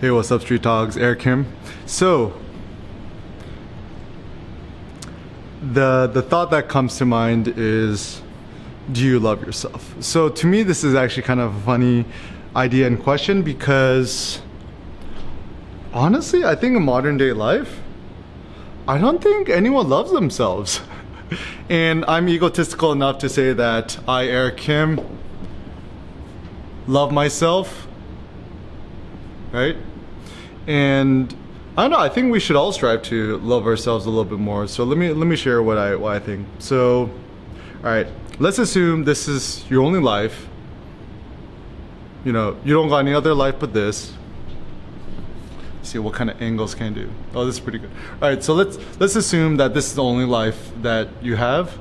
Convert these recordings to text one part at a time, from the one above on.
Hey, what's up, Street Dogs? Eric Kim. So, the thought that comes to mind is, do you love yourself? So to me, this is actually kind of a funny idea and question because honestly, I think in modern day life, I don't think anyone loves themselves. And I'm egotistical enough to say that I, Eric Kim, love myself, right? And I don't know, I think we should all strive to love ourselves a little bit more. So let me share what I think. So, all right, let's assume this is your only life. You know, you don't got any other life but this. Let's see what kind of angles can I do. Oh, this is pretty good. All right, so let's assume that this is the only life that you have.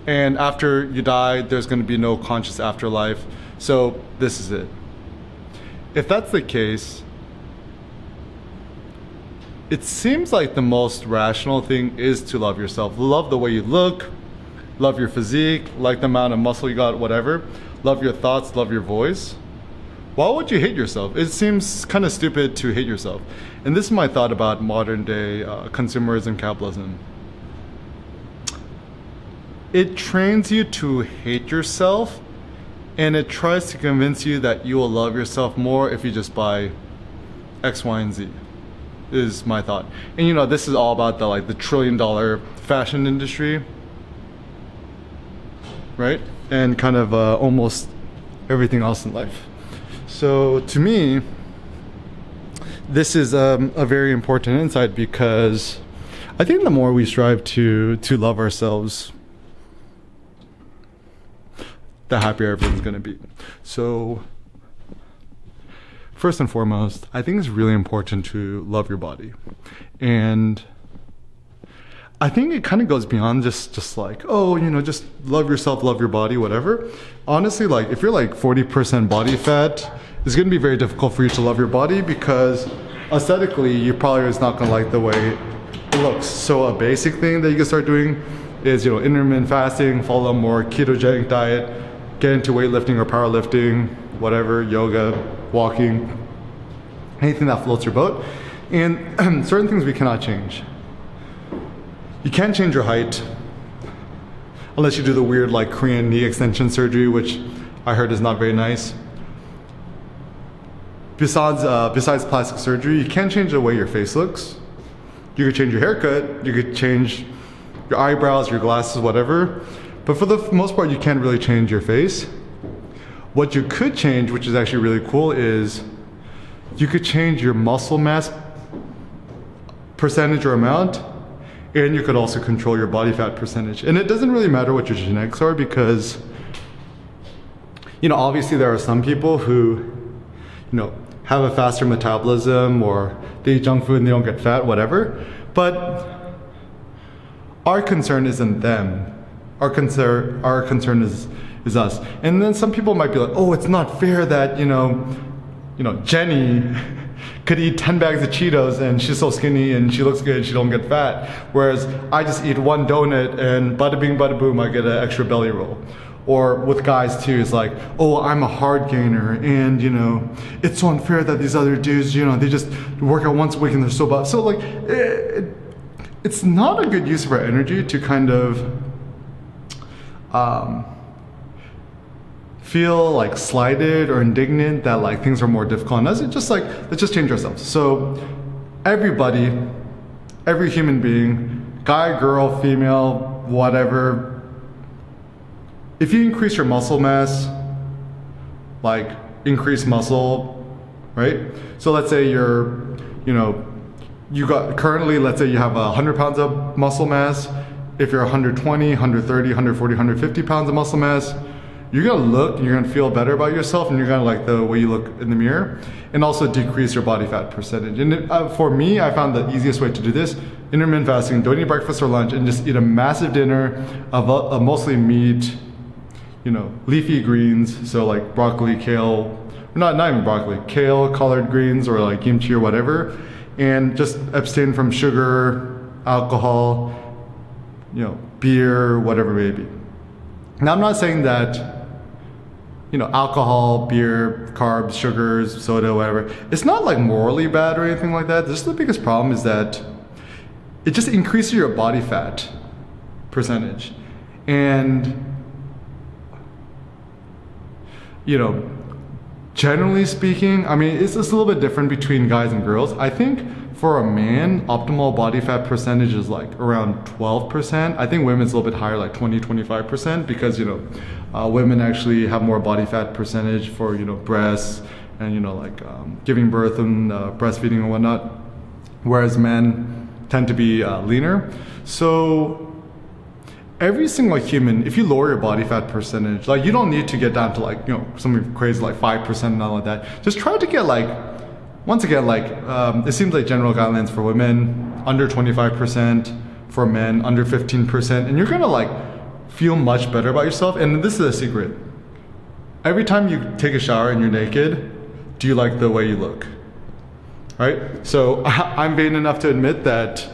And after you die, there's going to be no conscious afterlife. So this is it. If that's the case, it seems like the most rational thing is to love yourself. Love the way you look, love your physique, like the amount of muscle you got, whatever. Love your thoughts, love your voice. Why would you hate yourself? It seems kind of stupid to hate yourself. And this is my thought about modern day consumerism, capitalism. It trains you to hate yourself, and it tries to convince you that you will love yourself more if you just buy X, Y, and Z, is my thought. And you know, this is all about the $1 trillion fashion industry, right? And kind of almost everything else in life. So to me, this is a very important insight because I think the more we strive to love ourselves, the happier everyone's gonna be. So first and foremost, I think it's really important to love your body. And I think it kind of goes beyond just like, oh, you know, just love yourself, love your body, whatever. Honestly, like if you're like 40% body fat, it's gonna be very difficult for you to love your body because aesthetically, you probably is not gonna like the way it looks. So a basic thing that you can start doing is, you know, intermittent fasting, follow a more ketogenic diet, get into weightlifting or powerlifting, whatever, yoga, walking, anything that floats your boat. And certain things we cannot change. You can't change your height unless you do the weird like Korean knee extension surgery, which I heard is not very nice. Besides plastic surgery, you can't change the way your face looks. You could change your haircut, you could change your eyebrows, your glasses, whatever. But for the most part, you can't really change your face. What you could change, which is actually really cool, is you could change your muscle mass percentage or amount, and you could also control your body fat percentage. And it doesn't really matter what your genetics are because, you know, obviously there are some people who, you know, have a faster metabolism or they eat junk food and they don't get fat, whatever. But our concern isn't them. Our concern is us. And then some people might be like, oh, it's not fair that, you know, Jenny could eat 10 bags of Cheetos and she's so skinny and she looks good and she don't get fat. Whereas I just eat one donut and bada bing, bada boom, I get an extra belly roll. Or with guys too, it's like, oh, I'm a hard gainer and, you know, it's so unfair that these other dudes, you know, they just work out once a week and they're so buff. So like, it's not a good use of our energy to kind of feel like slighted or indignant that like things are more difficult on us. It's just like, let's just change ourselves. So everybody, every human being, guy, girl, female, whatever, if you increase your muscle mass, like increase muscle, right? So let's say you're, you know, currently, let's say you have 100 pounds of muscle mass. If you're 120, 130, 140, 150 pounds of muscle mass, you're gonna look and you're gonna feel better about yourself and you're gonna like the way you look in the mirror and also decrease your body fat percentage. And for me, I found the easiest way to do this, intermittent fasting, don't eat breakfast or lunch and just eat a massive dinner of mostly meat, you know, leafy greens, so like broccoli, kale, not even broccoli, kale, collard greens or like kimchi or whatever, and just abstain from sugar, alcohol, you know, beer, whatever it may be. Now I'm not saying that alcohol, beer, carbs, sugars, soda, whatever. It's not like morally bad or anything like that. This is the biggest problem, is that it just increases your body fat percentage. And generally speaking, I mean, it's a little bit different between guys and girls. I think for a man, optimal body fat percentage is like around 12%. I think women's a little bit higher, like 20-25%, because women actually have more body fat percentage for breasts and giving birth and breastfeeding and whatnot, whereas men tend to be leaner. So every single human, if you lower your body fat percentage, like you don't need to get down to something crazy like 5% and all like that. Just try to get once again, it seems like general guidelines for women under 25%, for men under 15%, and you're gonna feel much better about yourself. And this is a secret. Every time you take a shower and you're naked, do you like the way you look? Right? So I'm vain enough to admit that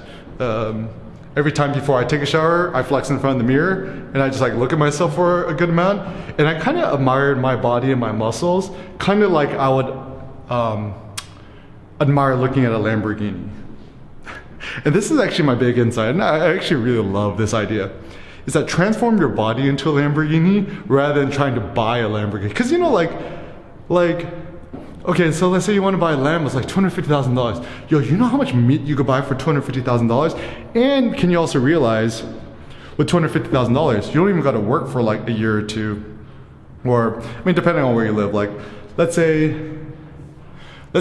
every time before I take a shower, I flex in front of the mirror and I just look at myself for a good amount. And I kind of admired my body and my muscles, kind of like I would admire looking at a Lamborghini. And this is actually my big insight, and I actually really love this idea, is that transform your body into a Lamborghini rather than trying to buy a Lamborghini. Because okay, so let's say you want to buy a lamb, it's like $250,000. Yo, you know how much meat you could buy for $250,000? And can you also realize, with $250,000, you don't even got to work for a year or two. Or, I mean, depending on where you live. Let's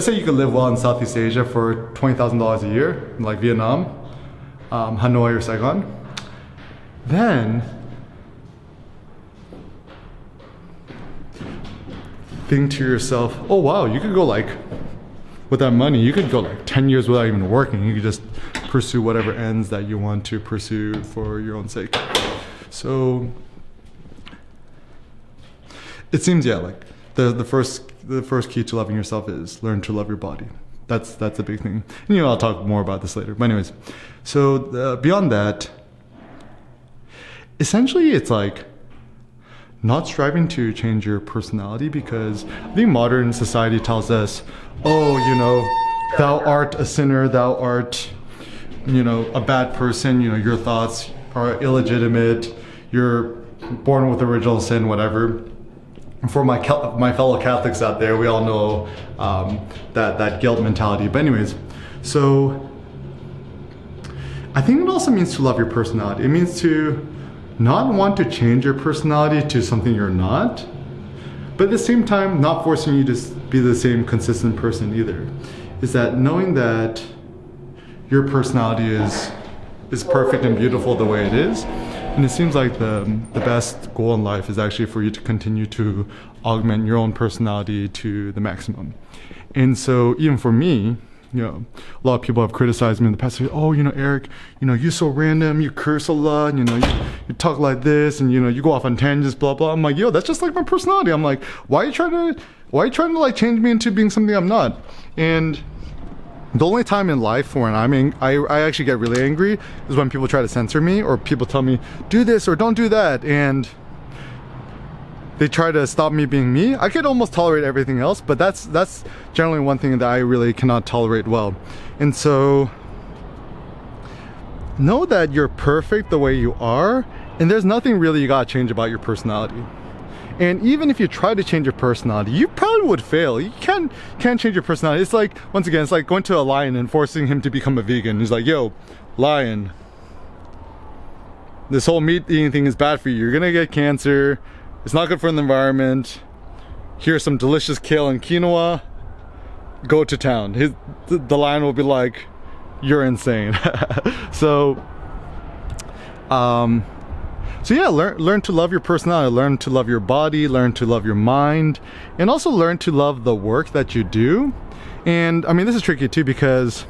say you could live well in Southeast Asia for $20,000 a year, like Vietnam, Hanoi or Saigon. Then think to yourself, oh wow, you could go with that money, you could go 10 years without even working. You could just pursue whatever ends that you want to pursue for your own sake. So it seems, the first key to loving yourself is learn to love your body. That's a big thing. And I'll talk more about this later. But anyways, so beyond that, essentially it's not striving to change your personality, because I think modern society tells us, oh, thou art a sinner, thou art, a bad person, your thoughts are illegitimate, you're born with original sin, whatever. For my fellow Catholics out there, we all know that guilt mentality. But anyways, so I think it also means to love your personality. It means to not want to change your personality to something you're not, but at the same time, not forcing you to be the same consistent person either. Is that knowing that your personality is perfect and beautiful the way it is. And it seems like the best goal in life is actually for you to continue to augment your own personality to the maximum. And so even for me, a lot of people have criticized me in the past. Oh, Eric, you're so random, you curse a lot, you talk like this, and you go off on tangents, blah blah. I'm like, yo, that's just my personality. I'm like, why are you trying to change me into being something I'm not? And the only time in life when I actually get really angry is when people try to censor me, or people tell me do this or don't do that, and they try to stop me being me. I could almost tolerate everything else, but that's generally one thing that I really cannot tolerate well. And so know that you're perfect the way you are, and there's nothing really you gotta change about your personality. And even if you try to change your personality, you probably would fail. You can't change your personality. It's once again, it's like going to a lion and forcing him to become a vegan. He's like, yo, lion, this whole meat eating thing is bad for you. You're gonna get cancer. It's not good for the environment. Here's some delicious kale and quinoa. Go to town. The lion will be like, you're insane. So yeah, learn to love your personality, learn to love your body, learn to love your mind, and also learn to love the work that you do. And I mean, this is tricky too, because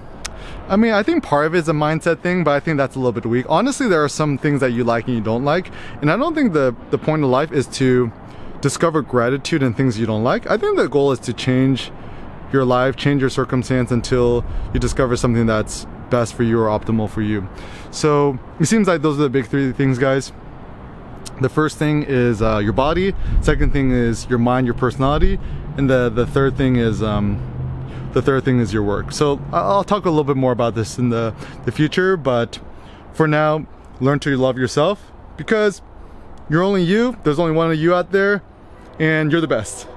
I think part of it is a mindset thing, but I think that's a little bit weak. Honestly, there are some things that you like and you don't like, and I don't think the point of life is to discover gratitude in things you don't like. I think the goal is to change your life, change your circumstance until you discover something that's best for you or optimal for you. So it seems like those are the big three things, guys. The first thing is your body, second thing is your mind, your personality, and the third thing is your work. So I'll talk a little bit more about this in the future, but for now, learn to love yourself, because you're only you, there's only one of you out there, and you're the best.